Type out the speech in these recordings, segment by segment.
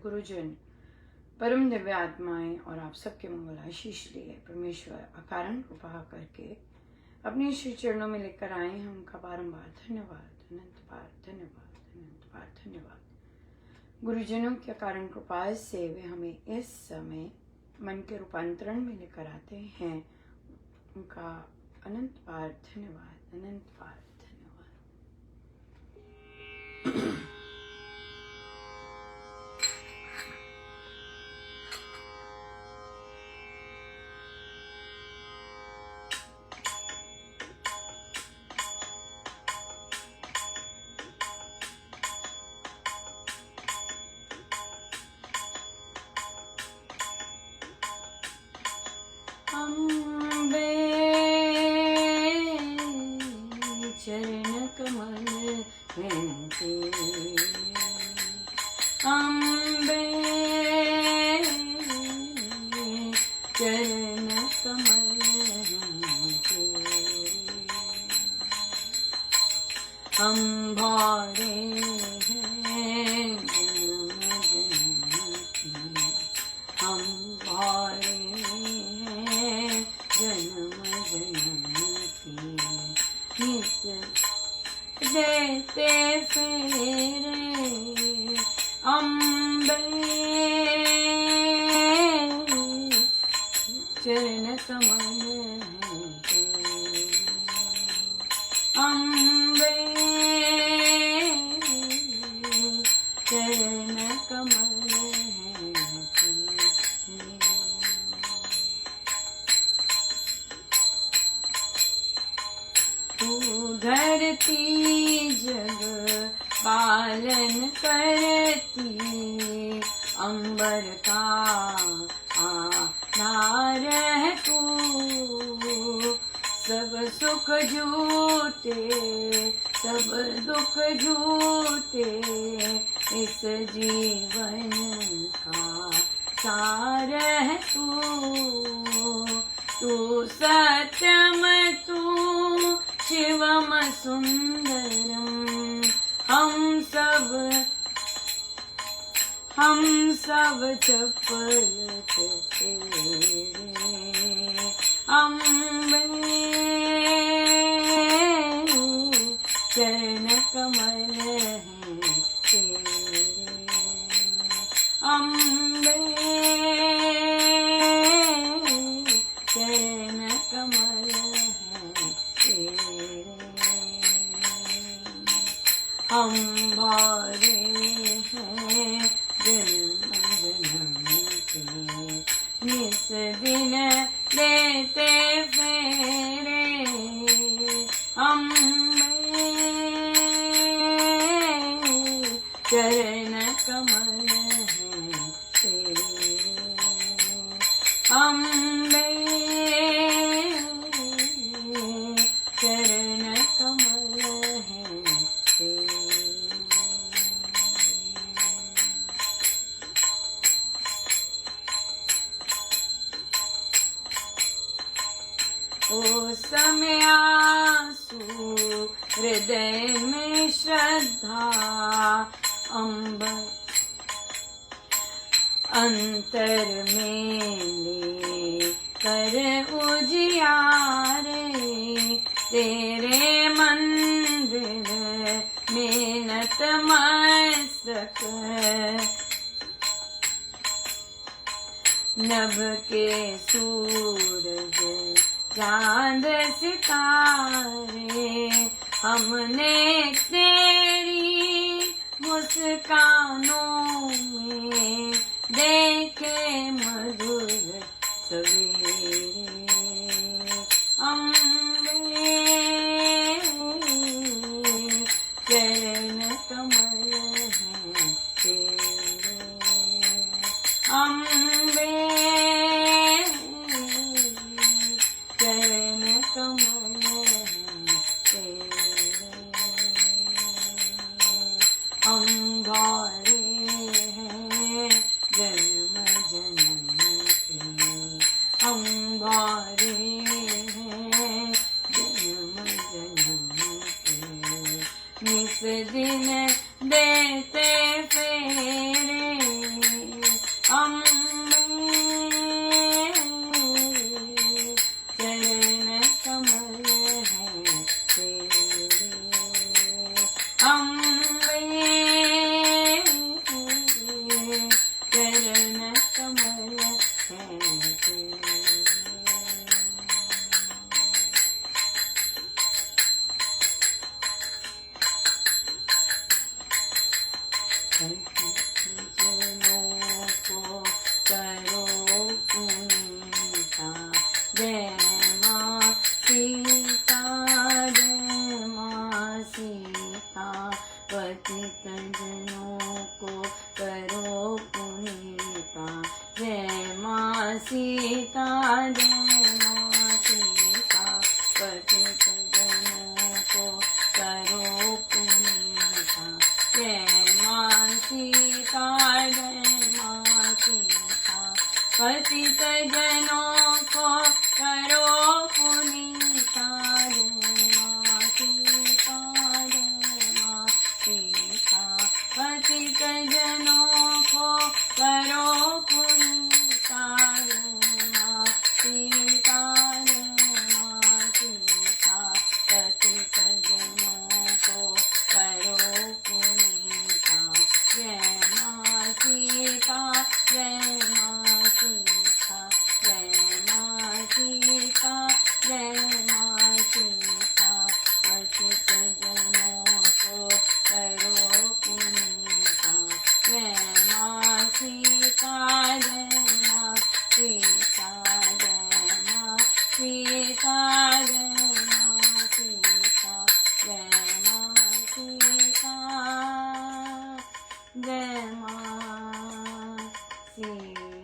गुरुजन, परम दिव्य आत्माएं और आप सबके मंगल आशीष लिए परमेश्वर अकारण कृपा करके अपने श्री चरणों में लेकर आए। हम उनका बारंबार धन्यवाद, अनंत बार धन्यवाद, अनंत बार धन्यवाद। गुरुजनों के कारण कृपा से वे हमें इस समय मन के रूपांतरण में लेकर आते हैं। उनका अनंत बार धन्यवाद, अनंत बार धन्यवाद। अम्बे चरण कमल हैं तेरे, अम्बे चरण कमल हैं तेरे, हम भौरे हैं जन्म जन्म की, हम भौरे जन्म जन्म की, नित देते फेरे अम्बे चरण कमल हैं तेरे, अम्बे चरण कमल हैं तेरे। तू धरती जग पालन करती, अंबर का आधार है तू, सब सुख झूठे सब दुख झूठे, इस जीवन का सार है तू, तू सत्यम तू शिवम सुंदरम, हम सब चपल तेरे, अम्बे चरण कमल हैं तेरे, अम्बे चरण कमल हैं तेरे, हम भौरे हैं जन्म जन्म के, निस दिन देते फेरे अम्बे चरण कमल हैं तेरे, अम्बे चरण कमल हैं तेरे। ओ समय आंसू हृदय में श्रद्धा, अम्बर अंतर में ले कर उजियारे, तेरे मंदिर में नतमस्तक, नभ के सूरज चांद सितारे, हमने तेरी मुस्कानों में देखे मधुर सवेरे, अम्बे चरण कमल हैं तेरे, अम्बे चरण कमल हैं तेरे, हम भौरे सीता जय माँ सीता पतित जनों को करो पुनीता जय माँ सीता जय माँ सीता पतित जनों को करो पुनीता जय माँ सीता जय माँ सीता पतित जनों को करो पुनीता जय माँ सीता जय माँ सीता पतित जनों को करो पुनीता जय माँ सीता जय माँ सीता जय माँ सीता जय माँ सीता पतित जनों को करो पुनीता जय माँ सीता जय माँ सीता जय माँ सीता जय माँ सीता जय माँ सीता जय माँ सीता।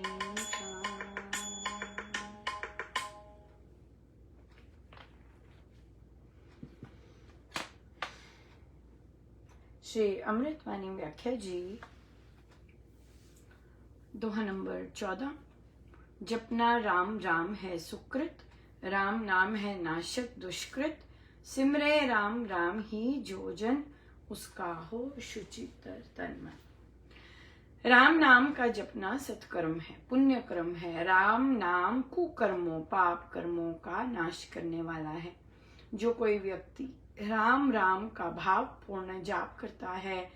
श्री अमृतवाणी व्याख्या जी दोहा नंबर 14। जपना राम राम है सुकृत, राम नाम है नाशक दुष्कृत, सिमरे राम राम ही जो जन, उसका हो शुचितर तन मन। राम नाम का जपना सत्कर्म है, पुण्य कर्म है। राम नाम कुकर्मों पाप कर्मों का नाश करने वाला है। जो कोई व्यक्ति राम राम का भाव पूर्ण जाप करता है,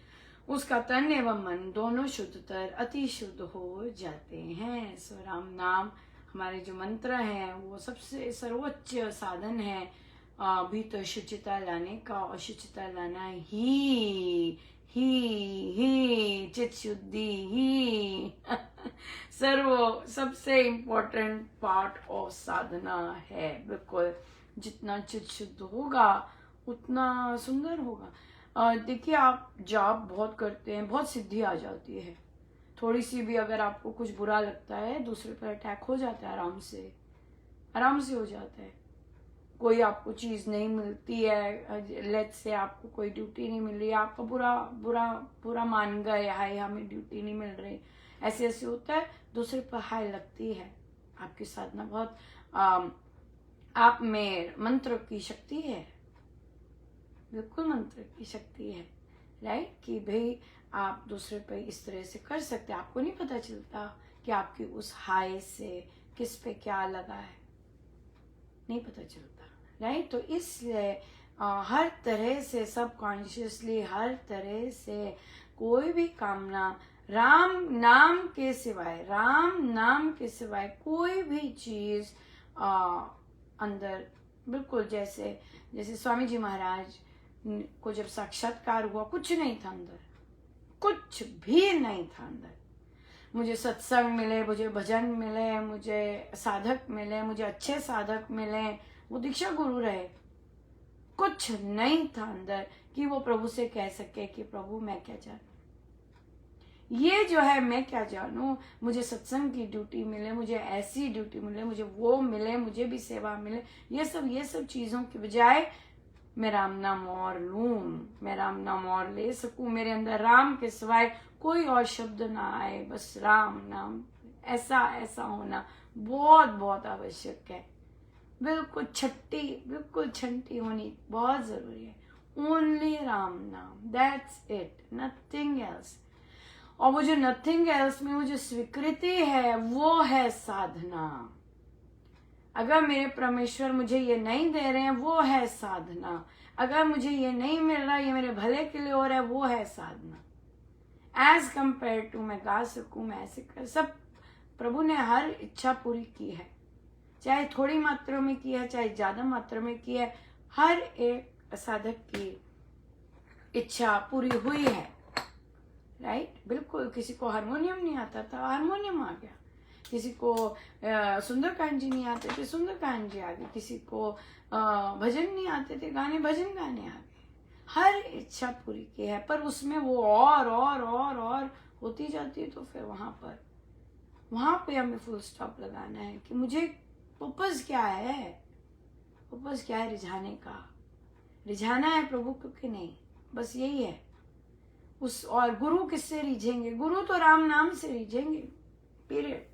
उसका तन एवं मन दोनों शुद्धतर अति शुद्ध हो जाते हैं। सो राम नाम हमारे जो मंत्र हैं वो सबसे सर्वोच्च साधन है भीतर शुचिता लाने का। और शुचिता लाना ही चित्त शुद्धि ही सबसे इम्पोर्टेंट पार्ट ऑफ साधना है। बिल्कुल जितना चित्त शुद्ध होगा उतना सुंदर होगा। देखिए आप जाप बहुत करते हैं, बहुत सिद्धि आ जाती है। थोड़ी सी भी अगर आपको कुछ बुरा लगता है, दूसरे पर अटैक हो जाता है, आराम से हो जाता है। कोई आपको चीज नहीं मिलती है, लेट से आपको कोई ड्यूटी नहीं मिल रही, आपको बुरा मान गए, हाय हमें ड्यूटी नहीं मिल रही, ऐसे होता है। दूसरे पर हाय लगती है। आपकी साधना बहुत आप में मंत्र की शक्ति है, बिल्कुल मंत्र की शक्ति है, राइट। कि भाई आप दूसरे पे इस तरह से कर सकते हैं। आपको नहीं पता चलता कि आपकी उस हाय से किस पे क्या लगा है, नहीं पता चलता, राइट। तो इसलिए हर तरह से सबकॉन्शियसली हर तरह से कोई भी कामना राम नाम के सिवाय कोई भी चीज अंदर, बिल्कुल जैसे स्वामी जी महाराज को जब साक्षात्कार हुआ, कुछ नहीं था अंदर, कुछ भी नहीं था अंदर। मुझे सत्संग मिले, मुझे भजन मिले, मुझे साधक मिले, मुझे अच्छे साधक मिले, वो दीक्षा गुरु रहे, कुछ नहीं था अंदर कि वो प्रभु से कह सके कि प्रभु मैं क्या जानूं, ये जो है मैं क्या जानूं। मुझे सत्संग की ड्यूटी मिले, मुझे ऐसी ड्यूटी मिले, मुझे वो मिले, मुझे भी सेवा मिले, ये सब चीजों की बजाय मैं राम नाम और लूं, मैं राम नाम और ले सकूं, मेरे अंदर राम के सिवाय कोई और शब्द ना आए, बस राम नाम। ऐसा होना बहुत बहुत आवश्यक है। बिल्कुल छंटी होनी बहुत जरूरी है। ओनली राम नाम, दैट्स इट, नथिंग एल्स। और वो जो नथिंग एल्स में वो जो स्वीकृति है वो है साधना। अगर मेरे परमेश्वर मुझे ये नहीं दे रहे हैं, वो है साधना। अगर मुझे ये नहीं मिल रहा, ये मेरे भले के लिए हो रहा है, वो है साधना। एज कंपेयर टू मैं गा सकूं, मैं ऐसे कर, सब प्रभु ने हर इच्छा पूरी की है, चाहे थोड़ी मात्रा में की है, चाहे ज्यादा मात्रा में की है, हर एक साधक की इच्छा पूरी हुई है, राइट। बिल्कुल किसी को हारमोनियम नहीं आता था, हारमोनियम आ गया। किसी को सुंदरकांड जी नहीं आते थे, सुंदरकांड जी आ गए। किसी को भजन नहीं आते थे, भजन गाने आ गए। हर इच्छा पूरी की है, पर उसमें वो और होती जाती है, तो फिर वहां पर वहां पे हमें फुल स्टॉप लगाना है कि मुझे पर्पस क्या है, पर्पस क्या है रिझाने का, रिझाना है प्रभु को कि नहीं, बस यही है। उस और गुरु किससे रिझेंगे? गुरु तो राम नाम से रिझेंगे, पीरियड।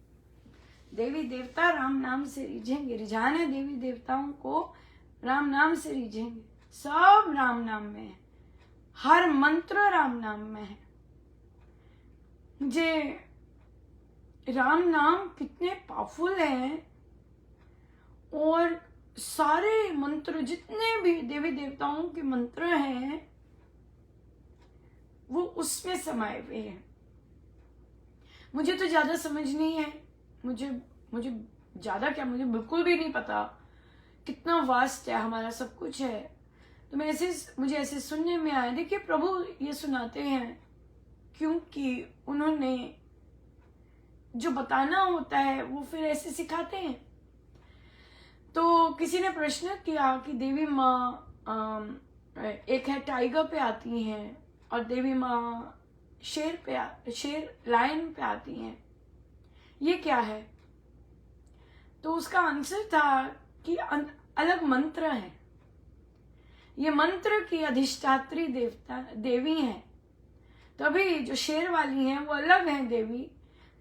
देवी देवता राम नाम से रिझेंगे, रिझाना देवी देवताओं को राम नाम से रिझेंगे। सब राम नाम में है, हर मंत्र राम नाम में है। मुझे राम नाम कितने पावरफुल हैं, और सारे मंत्र जितने भी देवी देवताओं के मंत्र हैं वो उसमें समाये हुए हैं। मुझे तो ज्यादा समझ नहीं है, मुझे ज्यादा क्या, मुझे बिल्कुल भी नहीं पता कितना वास्ट है हमारा सब कुछ है। तो मुझे ऐसे सुनने में आया, देखिए प्रभु ये सुनाते हैं क्योंकि उन्होंने जो बताना होता है वो फिर ऐसे सिखाते हैं। तो किसी ने प्रश्न किया कि देवी माँ एक है टाइगर पे आती हैं और देवी माँ शेर लायन पे आती हैं, ये क्या है? तो उसका आंसर था कि अलग मंत्र है, ये मंत्र की अधिष्ठात्री देवी हैं। तभी जो शेर वाली हैं वो अलग हैं देवी,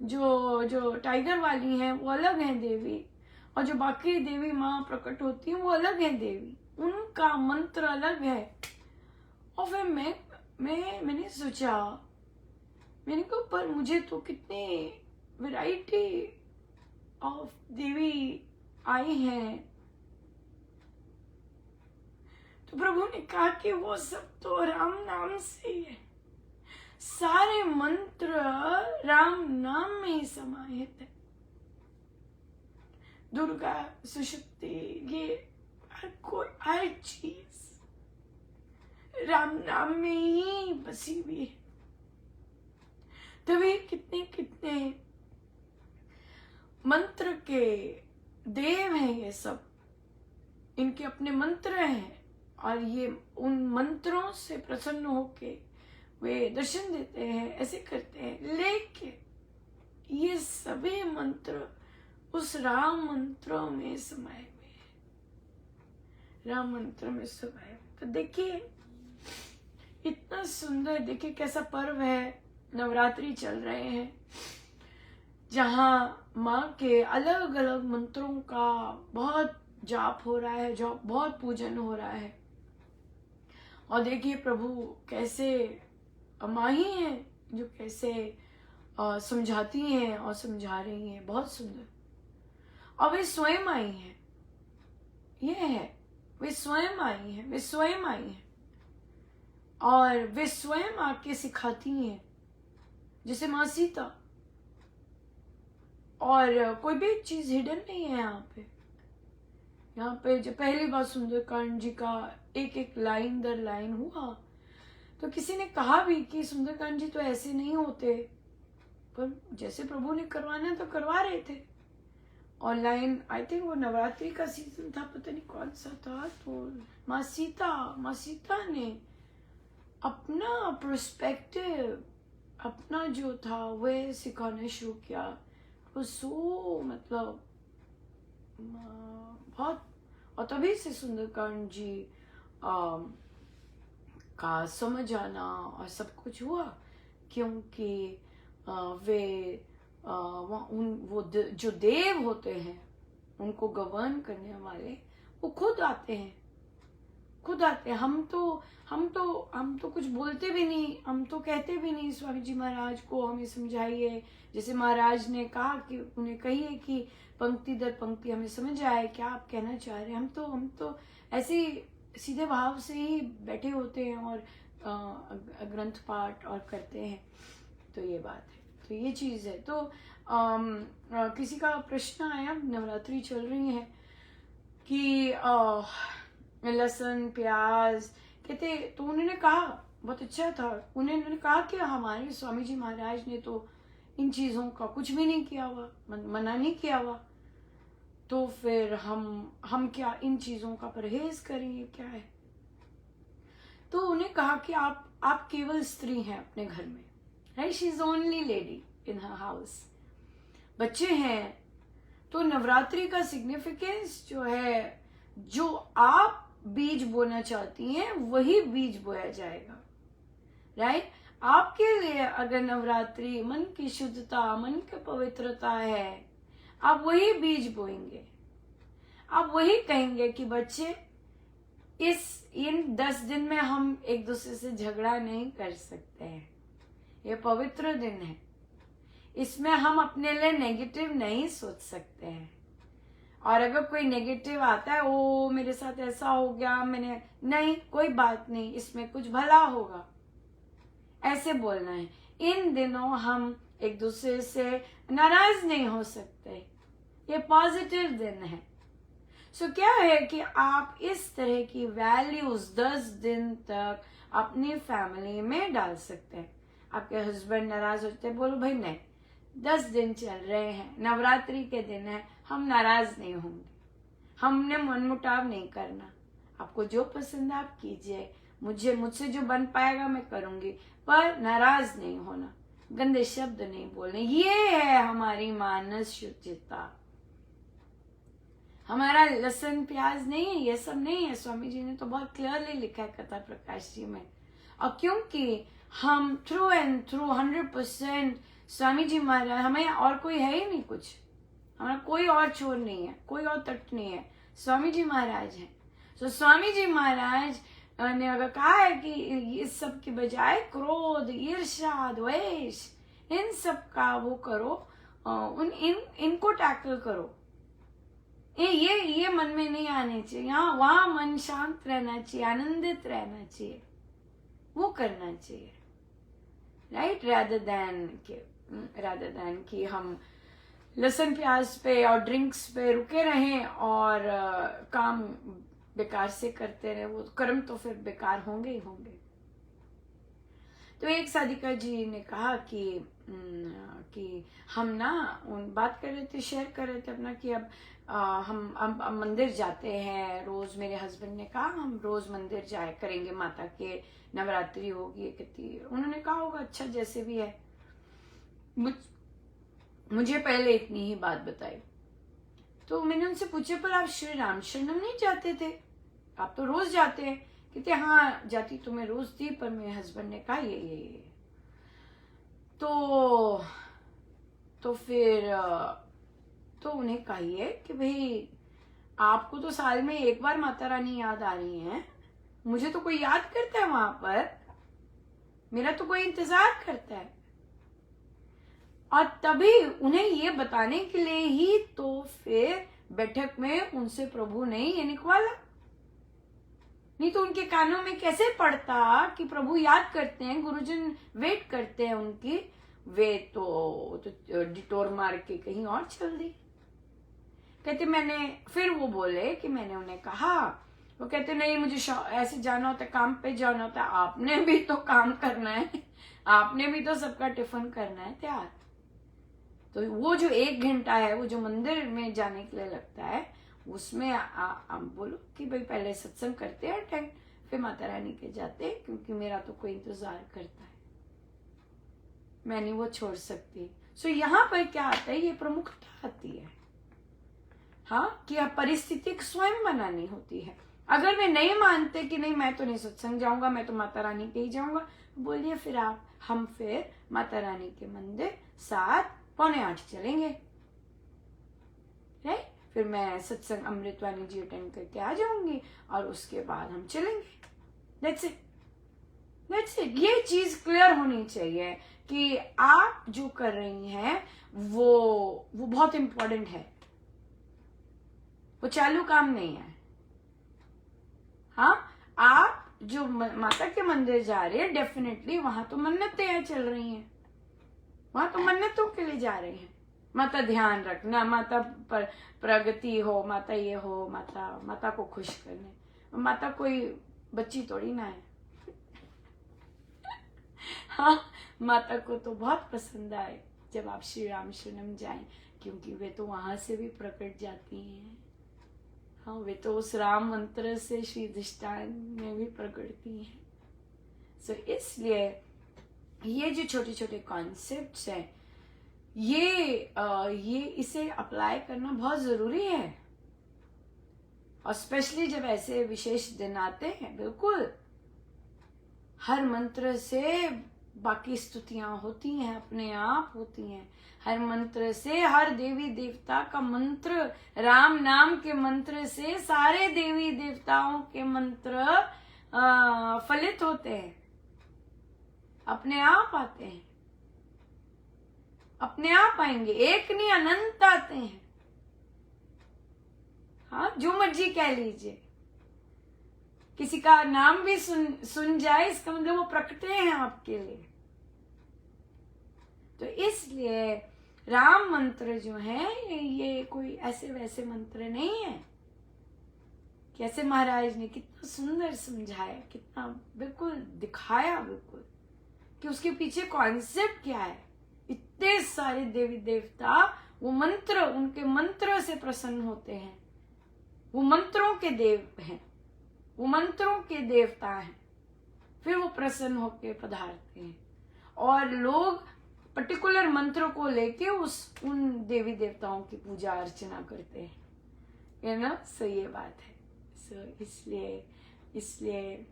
जो टाइगर वाली हैं वो अलग हैं देवी, और जो बाकी देवी माँ प्रकट होती हैं वो अलग हैं देवी, उनका मंत्र अलग है। और फिर मैंने सोचा, मैंने कहा पर मुझे तो कितने वैरायटी ऑफ देवी आई हैं। तो प्रभु ने कहा कि वो सब तो राम नाम से ही है, सारे मंत्र राम नाम में ही समाहित है। दुर्गा, सुषुप्ति, ये हर चीज राम नाम में ही बसी हुई है। तभी कितने मंत्र के देव हैं ये सब, इनके अपने मंत्र हैं, और ये उन मंत्रों से प्रसन्न होके वे दर्शन देते हैं, ऐसे करते हैं। लेकिन ये सभी मंत्र उस राम मंत्र में समाये हुए हैं, राम मंत्र में समाये। तो देखिए इतना सुंदर, देखिए कैसा पर्व है, नवरात्रि चल रहे हैं जहाँ माँ के अलग अलग मंत्रों का बहुत जाप हो रहा है, जो बहुत पूजन हो रहा है। और देखिए प्रभु कैसे माँ ही है जो कैसे समझाती हैं और समझा रही हैं, बहुत सुंदर। और वे स्वयं आई हैं, ये है, वे स्वयं आई हैं, वे स्वयं आई हैं, और वे स्वयं आके सिखाती हैं, जैसे माँ सीता। और कोई भी चीज हिडन नहीं है यहाँ पे जब पहली बार सुंदरकांड जी का एक एक लाइन दर लाइन हुआ, तो किसी ने कहा भी कि सुंदरकांड जी तो ऐसे नहीं होते, पर जैसे प्रभु ने करवाना तो करवा रहे थे। ऑनलाइन आई थिंक वो नवरात्रि का सीजन था, पता नहीं कौन सा था, तो माँ सीता ने अपना पर्सपेक्टिव, अपना जो था वह सिखाना शुरू किया। वो सो मतलब बहुत, और तभी से सुंदरकांड जी का समझ आना और सब कुछ हुआ, क्योंकि वे वो जो देव होते हैं उनको गवर्न करने वाले वो खुद आते हैं। हम तो कुछ बोलते भी नहीं, हम तो कहते भी नहीं स्वामी जी महाराज को हमें समझाइए। जैसे महाराज ने कहा कि उन्हें कहिए कि पंक्ति दर पंक्ति हमें समझ आए क्या आप कहना चाह रहे हैं। हम तो ऐसे सीधे भाव से ही बैठे होते हैं और ग्रंथ पाठ और करते हैं। तो ये बात है, तो ये चीज है। तो किसी का प्रश्न आया, नवरात्रि चल रही है कि लहसुन प्याज कहते, तो उन्होंने कहा बहुत अच्छा था, उन्होंने कहा कि हमारे स्वामी जी महाराज ने तो इन चीजों का कुछ भी नहीं किया हुआ, मना नहीं किया हुआ, तो फिर हम क्या इन चीजों का परहेज करेंगे, क्या है। तो उन्हें कहा कि आप केवल स्त्री हैं अपने घर में, right, she is only lady in her house, बच्चे हैं तो नवरात्रि का सिग्निफिकेंस जो है, जो आप बीज बोना चाहती हैं वही बीज बोया जाएगा, राइट। आपके लिए अगर नवरात्रि मन की शुद्धता, मन की पवित्रता है, आप वही बीज बोएंगे। आप वही कहेंगे कि बच्चे इन 10 दिन में हम एक दूसरे से झगड़ा नहीं कर सकते हैं, ये पवित्र दिन है, इसमें हम अपने लिए नेगेटिव नहीं सोच सकते हैं। और अगर कोई नेगेटिव आता है, ओ मेरे साथ ऐसा हो गया, मैंने नहीं, कोई बात नहीं, इसमें कुछ भला होगा, ऐसे बोलना है। इन दिनों हम एक दूसरे से नाराज नहीं हो सकते, ये पॉजिटिव दिन है। सो क्या है कि आप इस तरह की वैल्यूज 10 दिन तक अपनी फैमिली में डाल सकते हैं। आपके हस्बैंड नाराज होते हैं, बोलो भाई नहीं, 10 दिन चल रहे हैं, नवरात्रि के दिन है, हम नाराज नहीं होंगे, हमने मनमुटाव नहीं करना, आपको जो पसंद है आप कीजिए, मुझसे जो बन पाएगा मैं करूंगी, पर नाराज नहीं होना, गंदे शब्द नहीं बोलने। ये है हमारी मानस शुचिता। हमारा लहसुन प्याज नहीं है, ये सब नहीं है। स्वामी जी ने तो बहुत क्लियरली लिखा है कथा प्रकाश जी में। और क्योंकि हम through and through 100% Swami ji महाराज, हमें और कोई है ही नहीं कुछ, हमारा कोई और छोर नहीं है, कोई और तट नहीं है, स्वामी जी महाराज हैं। तो स्वामी जी महाराज ने अगर कहा है कि इस सब के बजाय क्रोध, ईर्ष्या, द्वेष, इन सब का वो करो, इनको टैकल करो, ये मन में नहीं आने चाहिए, यहाँ वहां मन शांत रहना चाहिए, आनंदित रहना चाहिए, वो करना चाहिए, राइट। rather than कि हम लहसुन प्याज पे और ड्रिंक्स पे रुके रहें और काम बेकार से करते रहे, वो कर्म तो फिर बेकार होंगे ही होंगे। तो एक साधिका जी ने कहा कि हम ना बात कर रहे थे, शेयर कर रहे थे अपना, कि अब हम मंदिर जाते हैं रोज। मेरे हस्बैंड ने कहा हम रोज मंदिर जाए करेंगे, माता के नवरात्रि होगी कितनी, उन्होंने कहा होगा अच्छा जैसे भी है। मुझे पहले इतनी ही बात बताई। तो मैंने उनसे पूछा पर आप श्री राम शरणम नहीं जाते थे, आप तो रोज जाते हैं। कहते हाँ जाती तो मैं रोज थी, पर मेरे हस्बैंड ने कहा ये तो फिर तो उन्हें कहिए कि भाई आपको तो साल में एक बार माता रानी याद आ रही है, मुझे तो कोई याद करता है वहां पर, मेरा तो कोई इंतजार करता है। और तभी उन्हें ये बताने के लिए ही तो फिर बैठक में उनसे प्रभु ने ये निकवाला, नहीं तो उनके कानों में कैसे पड़ता कि प्रभु याद करते हैं, गुरुजन वेट करते हैं उनकी। वे तो डिटोर मार के कहीं और चल दी। कहते मैंने, फिर वो बोले कि मैंने उन्हें कहा, वो कहते नहीं मुझे ऐसे जाना होता, काम पे जाना होता, आपने भी तो काम करना है, आपने भी तो सबका टिफिन करना है तैयार। तो वो जो 1 घंटा है, वो जो मंदिर में जाने के लिए लगता है, उसमें आप बोलो कि भाई पहले सत्संग करते हैं अटेंड, फिर माता रानी के जाते हैं, क्योंकि मेरा तो कोई इंतजार करता है, मैं नहीं वो छोड़ सकती। सो यहाँ पर क्या आता है, ये प्रमुखता आती है, हाँ, कि आप परिस्थिति स्वयं बनानी होती है। अगर वे नहीं मानते कि नहीं मैं तो नहीं सत्संग जाऊंगा, मैं तो माता रानी के ही जाऊंगा, बोलिए फिर हम फिर माता रानी के मंदिर 7:45 चलेंगे, राइट। फिर मैं सत्संग अमृतवाणी जी अटेंड करके आ जाऊंगी और उसके बाद हम चलेंगे। That's it। ये चीज क्लियर होनी चाहिए कि आप जो कर रही हैं वो बहुत इंपॉर्टेंट है, वो चालू काम नहीं है। हाँ, आप जो माता के मंदिर जा रहे हैं, डेफिनेटली वहां तो मन्नतें चल रही हैं, वहां तो मन्नतों के लिए जा रहे हैं। माता ध्यान रखना, माता पर प्रगति हो, माता ये हो, माता को खुश करने। माता कोई बच्ची थोड़ी ना है। हाँ, माता को तो बहुत पसंद आए जब आप श्री राम शरणम जाएं, क्योंकि वे तो वहां से भी प्रकट जाती हैं। हाँ, वे तो उस राम मंत्र से श्री अधिष्ठान में भी प्रकटती हैं। सो इसलिए ये जो छोटे छोटे कॉन्सेप्ट्स हैं, ये इसे अप्लाई करना बहुत जरूरी है, और स्पेशली जब ऐसे विशेष दिन आते हैं। बिल्कुल हर मंत्र से बाकी स्तुतियां होती हैं, अपने आप होती हैं। हर मंत्र से, हर देवी देवता का मंत्र, राम नाम के मंत्र से सारे देवी देवताओं के मंत्र फलित होते हैं, अपने आप आते हैं, अपने आप आएंगे। एक नहीं, अनंत आते हैं। हाँ, जो मर्जी कह लीजिए, किसी का नाम भी सुन जाए, इसका मतलब वो प्रकटे हैं आपके लिए। तो इसलिए राम मंत्र जो है ये कोई ऐसे वैसे मंत्र नहीं है। कैसे महाराज ने कितना सुंदर समझाया, कितना बिल्कुल दिखाया, बिल्कुल कि उसके पीछे कॉन्सेप्ट क्या है। इतने सारे देवी देवता वो मंत्र, उनके मंत्र से प्रसन्न होते हैं। वो मंत्रों के देव हैं, वो मंत्रों के देवता हैं, फिर वो प्रसन्न होकर पधारते हैं। और लोग पर्टिकुलर मंत्रों को लेके उन देवी देवताओं की पूजा अर्चना करते हैं, है ना। सो ये बात है। सो इसलिए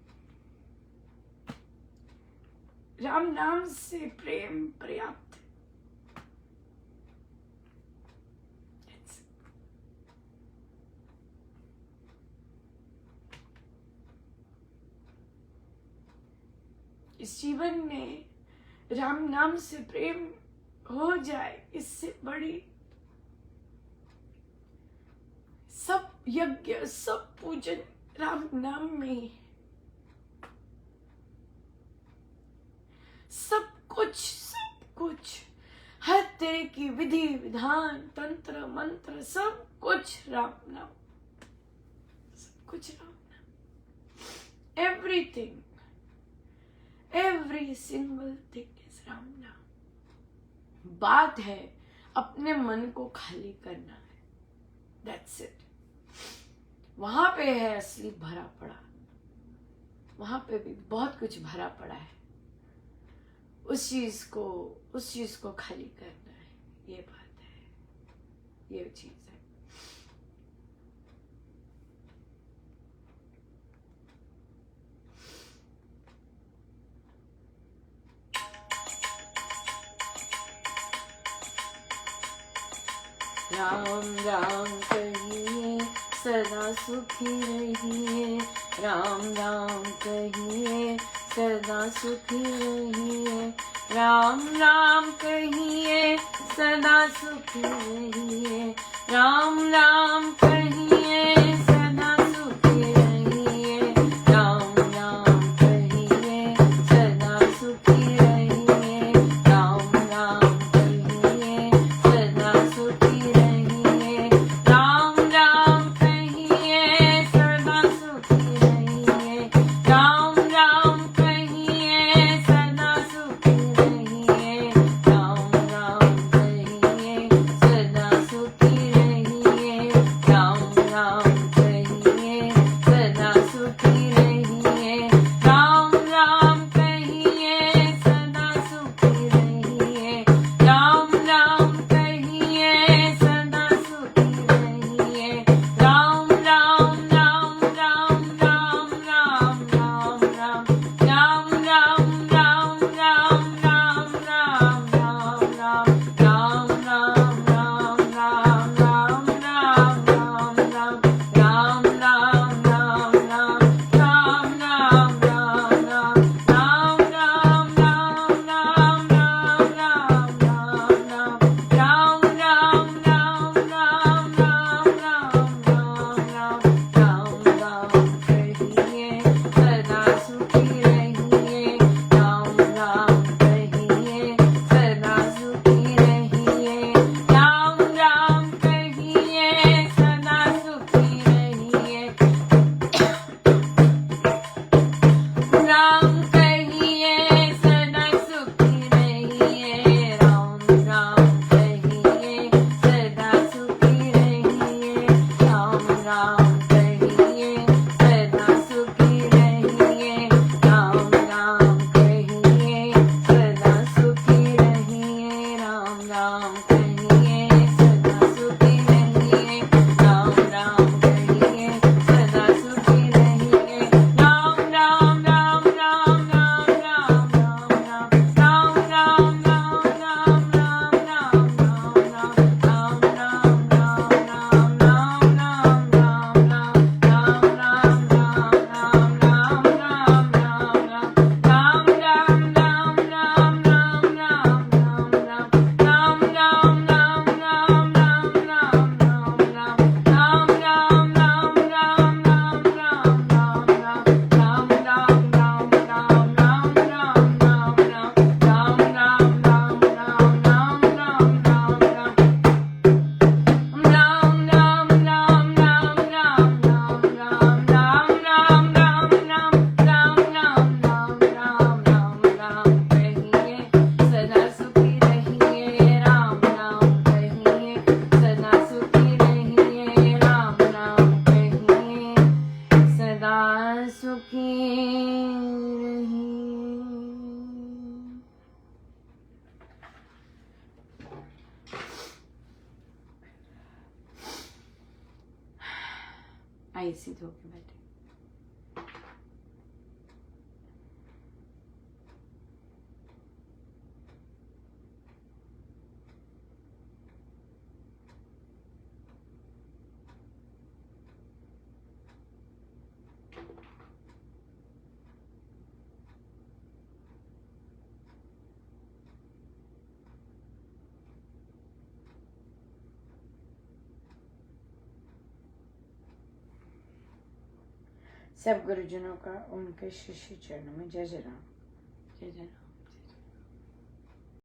राम नाम से प्रेम पर्याप्त। इस जीवन में राम नाम से प्रेम हो जाए, इससे बड़ी सब यज्ञ, सब पूजन राम नाम में ही। सब कुछ हर तरह की विधि विधान, तंत्र मंत्र, सब कुछ राम नाम, सब कुछ राम नाम। Everything, every single thing is Ram नाम। बात है अपने मन को खाली करना है, that's it। वहां पे है असली भरा पड़ा, वहां पे भी बहुत कुछ भरा पड़ा है। उस चीज को खाली करना है, ये बात है, ये चीज है। राम राम कहिए सदा सुखी रहिए, राम राम कहिए सदा सुखी रहिए, राम राम कहिए सदा सुखी रहिए, राम राम कहिए सदा सुखी रहिए, राम राम कहिए सदा सुखी रहिए, राम राम कहिए सदा सुखी रहिए, राम राम कहिए सदा सुखी रहिए, राम राम कहिए सदा सुखी रहिए, राम राम कहिए सदा सुखी रहिए, राम राम आइए सीधे होके बैठे। सब गुरुजनों का उनके शिष्य चरणों में जय जय राम, जय जय राम।